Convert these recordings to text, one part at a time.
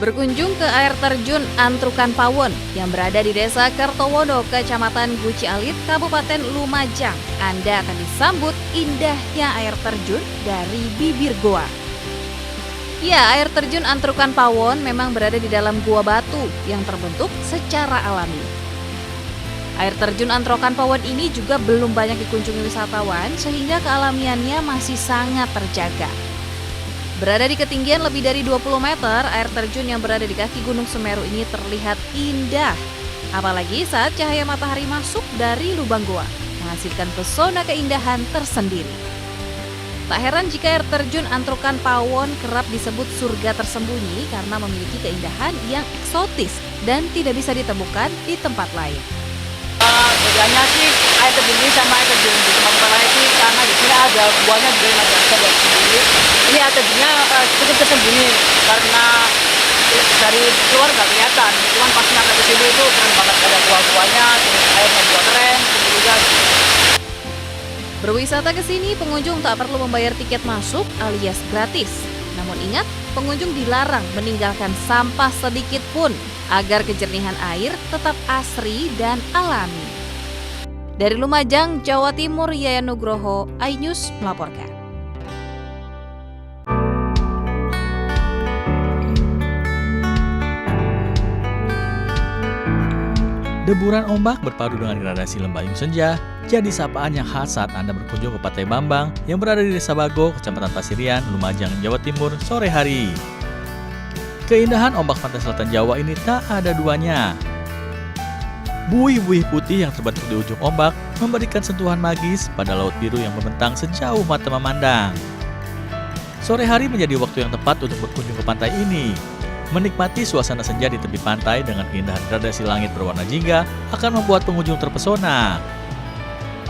Berkunjung ke air terjun Antrukan Pawon yang berada di Desa Kertowono, Kecamatan Guci Alit, Kabupaten Lumajang, Anda akan disambut indahnya air terjun dari bibir goa. Ya, air terjun Antrukan Pawon memang berada di dalam gua batu yang terbentuk secara alami. Air terjun Antrukan Pawon ini juga belum banyak dikunjungi wisatawan sehingga kealamiannya masih sangat terjaga. Berada di ketinggian lebih dari 20 meter, air terjun yang berada di kaki Gunung Semeru ini terlihat indah. Apalagi saat cahaya matahari masuk dari lubang gua, menghasilkan pesona keindahan tersendiri. Tak heran jika air terjun Antrukan Pawon kerap disebut surga tersembunyi karena memiliki keindahan yang eksotis dan tidak bisa ditemukan di tempat lain. Bedanya sih air terjun ini sama air terjun di tempat lain sih karena di sini ada buahnya juga yang ada sendiri. Ini air terjunnya cukup tersembunyi karena dari luar nggak kelihatan. Cuman pas nyampe ke sini itu keren banget, ada buah-buahnya, terus airnya juga keren, juga. Berwisata ke sini pengunjung tak perlu membayar tiket masuk alias gratis. Namun ingat, pengunjung dilarang meninggalkan sampah sedikit pun agar kejernihan air tetap asri dan alami. Dari Lumajang, Jawa Timur, Yayan Nugroho, iNews melaporkan. Deburan ombak berpadu dengan gradasi lembayung senja jadi sapaan yang khas saat Anda berkunjung ke Pantai Bambang yang berada di Desa Bago, Kecamatan Pasirian, Lumajang, Jawa Timur sore hari. Keindahan ombak pantai selatan Jawa ini tak ada duanya. Buih-buih putih yang terbentuk di ujung ombak memberikan sentuhan magis pada laut biru yang membentang sejauh mata memandang. Sore hari menjadi waktu yang tepat untuk berkunjung ke pantai ini. Menikmati suasana senja di tepi pantai dengan keindahan gradasi langit berwarna jingga akan membuat pengunjung terpesona.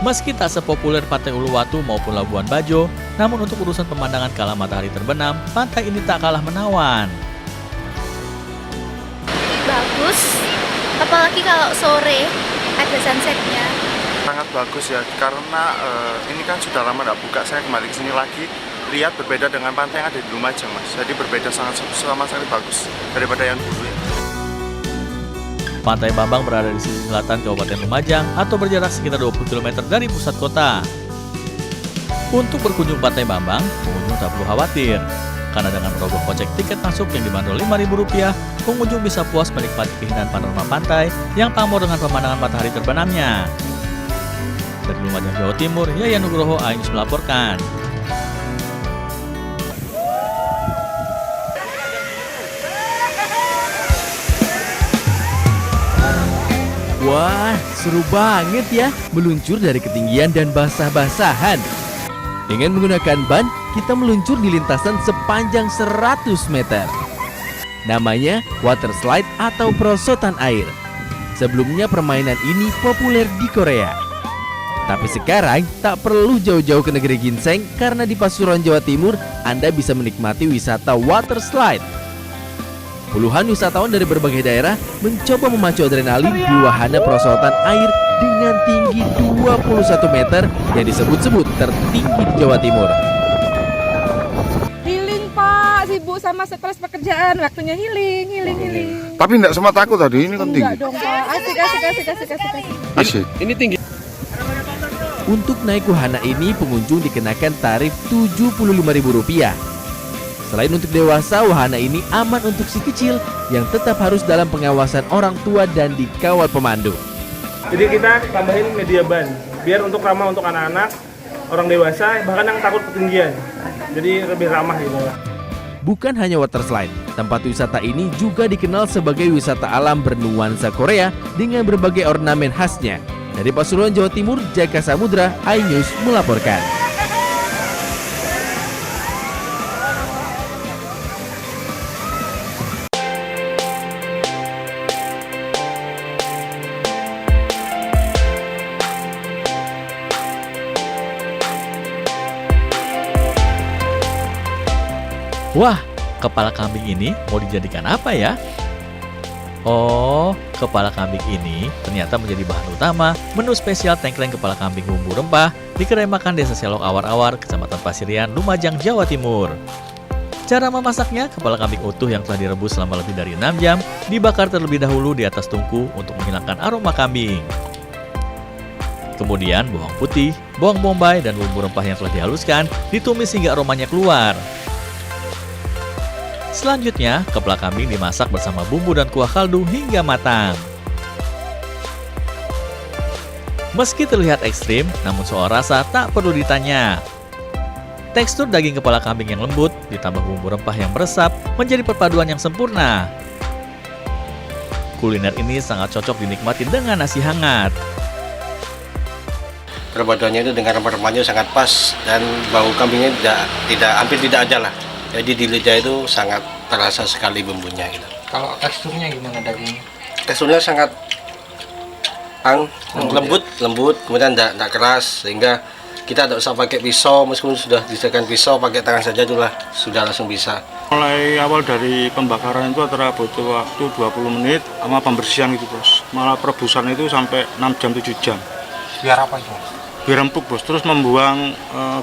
Meski tak sepopuler Pantai Uluwatu maupun Labuan Bajo, namun untuk urusan pemandangan kala matahari terbenam, pantai ini tak kalah menawan. Bagus, apalagi kalau sore ada sunsetnya. Sangat bagus ya, karena ini kan sudah lama tidak buka. Saya kembali ke sini lagi, lihat berbeda dengan pantai yang ada di Lumajang, Mas. Jadi berbeda sama sekali bagus daripada yang dulu ya. Pantai Bambang berada di sisi selatan Kabupaten Lumajang atau berjarak sekitar 20 km dari pusat kota. Untuk berkunjung Pantai Bambang, pengunjung tak perlu khawatir. Karena dengan merogoh kocek tiket masuk yang dibanderol Rp5.000, pengunjung bisa puas menikmati keindahan panorama pantai yang pamor dengan pemandangan matahari terbenamnya. Dari Lumajang, Jawa Timur, Yayan Nugroho, iNews melaporkan. Wah, seru banget ya meluncur dari ketinggian dan basah-basahan. Dengan menggunakan ban, kita meluncur di lintasan sepanjang 100 meter. Namanya water slide atau perosotan air. Sebelumnya permainan ini populer di Korea. Tapi sekarang tak perlu jauh-jauh ke negeri ginseng karena di Pasuruan, Jawa Timur, Anda bisa menikmati wisata water slide. Puluhan wisatawan dari berbagai daerah mencoba memacu adrenalin di wahana perosotan air dengan tinggi 21 meter yang disebut-sebut tertinggi di Jawa Timur. Healing Pak, sibuk sama stres pekerjaan, waktunya healing. Tapi tidak semua takut tadi, ini kan tinggi. Enggak dong Pak, asik. Asik. Ini tinggi. Untuk naik wahana ini pengunjung dikenakan tarif Rp75.000. Selain untuk dewasa, wahana ini aman untuk si kecil yang tetap harus dalam pengawasan orang tua dan dikawal pemandu. Jadi kita tambahin media ban, biar untuk ramah untuk anak-anak, orang dewasa, bahkan yang takut ketinggian. Jadi lebih ramah gitu. Bukan hanya water slide, tempat wisata ini juga dikenal sebagai wisata alam bernuansa Korea dengan berbagai ornamen khasnya. Dari Pasuruan, Jawa Timur, Jaka Samudra, iNews melaporkan. Wah, kepala kambing ini mau dijadikan apa ya? Oh, kepala kambing ini ternyata menjadi bahan utama menu spesial tengkleng kepala kambing bumbu rempah di kedai makan Desa Selok Awar-Awar, Kecamatan Pasirian, Lumajang, Jawa Timur. Cara memasaknya, kepala kambing utuh yang telah direbus selama lebih dari 6 jam dibakar terlebih dahulu di atas tungku untuk menghilangkan aroma kambing. Kemudian bawang putih, bawang bombay, dan bumbu rempah yang telah dihaluskan ditumis hingga aromanya keluar. Selanjutnya, kepala kambing dimasak bersama bumbu dan kuah kaldu hingga matang. Meski terlihat ekstrim, namun soal rasa tak perlu ditanya. Tekstur daging kepala kambing yang lembut, ditambah bumbu rempah yang meresap, menjadi perpaduan yang sempurna. Kuliner ini sangat cocok dinikmati dengan nasi hangat. Perpaduannya itu dengan rempah-rempahnya sangat pas dan bau kambingnya hampir tidak ada lah. Jadi di lidah itu sangat terasa sekali bumbunya gitu. Kalau teksturnya gimana dagingnya? Teksturnya sangat lembut, kemudian tidak keras sehingga kita tidak usah pakai pisau, meskipun sudah disediakan pisau, pakai tangan saja itulah sudah langsung bisa. Mulai awal dari pembakaran itu antara butuh waktu 20 menit sama pembersihan gitu bos. Malah perebusan itu sampai 6 jam 7 jam. Biar apa itu? Biar empuk bos, terus membuang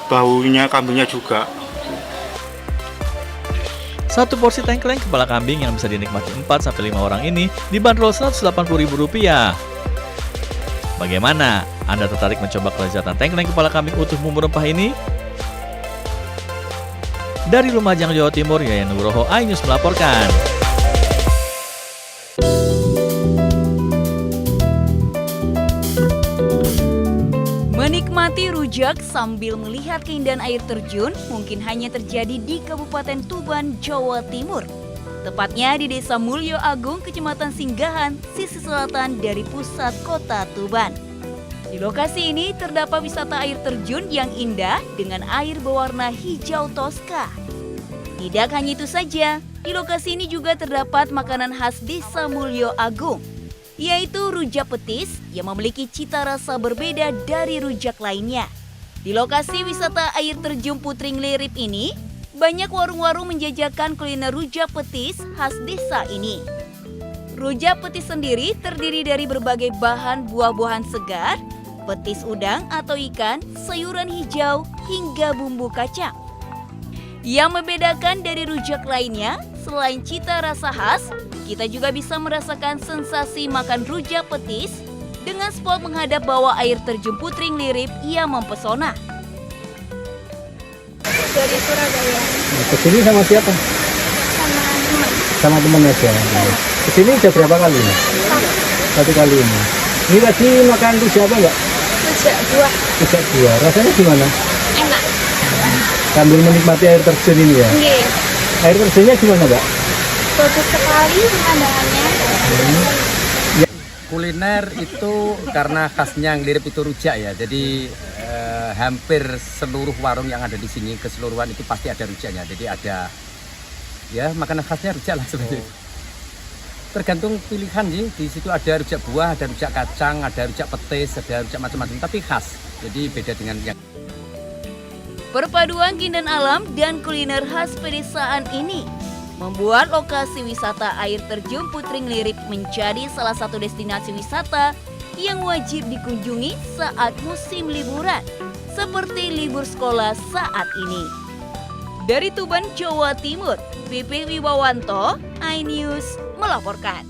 baunya kambingnya juga. Satu porsi tengkleng kepala kambing yang bisa dinikmati 4-5 orang ini dibanderol Rp180.000. Bagaimana? Anda tertarik mencoba kelezatan tengkleng kepala kambing utuh bumbu rempah ini? Dari Lumajang, Jawa Timur, Yayan Nugroho, iNews melaporkan. Menikmati rujak sambil melihat keindahan air terjun mungkin hanya terjadi di Kabupaten Tuban, Jawa Timur. Tepatnya di Desa Mulyo Agung, Kecamatan Singgahan, sisi selatan dari pusat kota Tuban. Di lokasi ini terdapat wisata air terjun yang indah dengan air berwarna hijau toska. Tidak hanya itu saja, di lokasi ini juga terdapat makanan khas Desa Mulyo Agung, yaitu rujak petis yang memiliki cita rasa berbeda dari rujak lainnya. Di lokasi wisata air terjun Putring Lirip ini, banyak warung-warung menjajakan kuliner rujak petis khas desa ini. Rujak petis sendiri terdiri dari berbagai bahan buah-buahan segar, petis udang atau ikan, sayuran hijau, hingga bumbu kacang. Yang membedakan dari rujak lainnya, selain cita rasa khas, kita juga bisa merasakan sensasi makan rujak petis dengan spot menghadap bawah air terjun Putring Lirip yang mempesona. Dari Surabaya Kesini sama siapa? sama teman. Sama teman aja. Kesini udah berapa kali ini? Satu kali ini. Ini lagi makan rujak apa enggak? Rujak buah Rujak buah. Rasanya gimana? enak. Sambil menikmati air terjun ini ya. Oke, Air terjunnya gimana, Mbak? bagus sekali pemandangannya. Kuliner itu karena khasnya yang Lirip itu rujak ya. Jadi hampir seluruh warung yang ada di sini keseluruhan itu pasti ada rujaknya. Jadi ada ya makanan khasnya rujak lah sebenarnya. Tergantung pilihan sih. Di situ ada rujak buah, ada rujak kacang, ada rujak petis, ada rujak macam-macam. Tapi khas. Jadi beda dengan yang. Perpaduan keindahan alam dan kuliner khas pedesaan ini membuat lokasi wisata air terjun Putring Lirip menjadi salah satu destinasi wisata yang wajib dikunjungi saat musim liburan, seperti libur sekolah saat ini. Dari Tuban, Jawa Timur, Pipi Wibawanto, iNews melaporkan.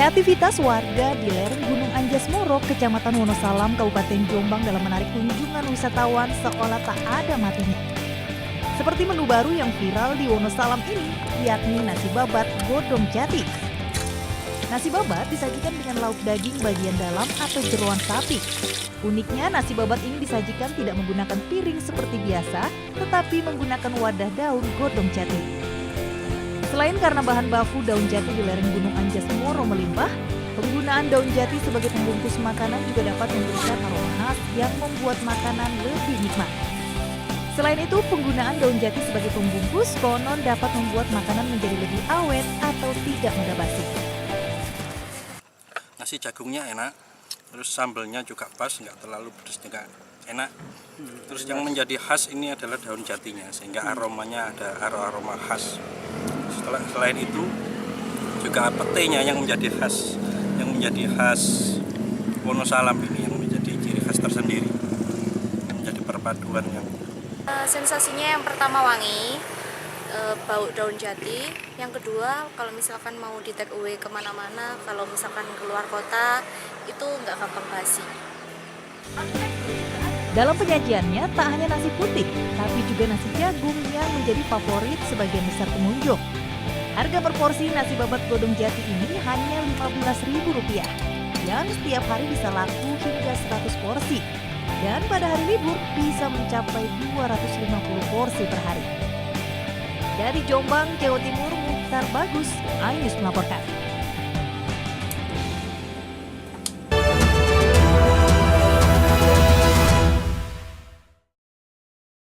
Kreativitas warga di lereng Gunung Anjas Moro, Kecamatan Wonosalam, Kabupaten Jombang dalam menarik kunjungan wisatawan seolah tak ada matinya. Seperti menu baru yang viral di Wonosalam ini, yakni nasi babat godong jati. Nasi babat disajikan dengan lauk daging bagian dalam atau jeroan sapi. Uniknya nasi babat ini disajikan tidak menggunakan piring seperti biasa, tetapi menggunakan wadah daun godong jati. Selain karena bahan baku daun jati di lereng Gunung Anjas Moro melimpah, penggunaan daun jati sebagai pembungkus makanan juga dapat memberikan aroma khas yang membuat makanan lebih nikmat. Selain itu, penggunaan daun jati sebagai pembungkus konon dapat membuat makanan menjadi lebih awet atau tidak mudah basi. Nasi jagungnya enak, terus sambelnya juga pas, nggak terlalu pedas juga enak. Terus yang menjadi khas ini adalah daun jatinya, sehingga aromanya ada aroma khas. Selain itu juga petenya yang menjadi khas Wonosalam ini, yang menjadi ciri khas tersendiri, yang menjadi perpaduan yang Sensasinya yang pertama wangi, bau daun jati. Yang kedua, kalau misalkan mau di take away kemana-mana, kalau misalkan keluar kota, itu nggak gampang basi. Dalam penyajiannya tak hanya nasi putih, tapi juga nasi jagung yang menjadi favorit sebagian besar pengunjung. Harga per porsi nasi babat godong jati ini hanya Rp15.000, yang setiap hari bisa laku hingga 100 porsi. Dan pada hari libur bisa mencapai 250 porsi per hari. Dari Jombang, Jawa Timur, Mukhtar Bagus, iNews melaporkan.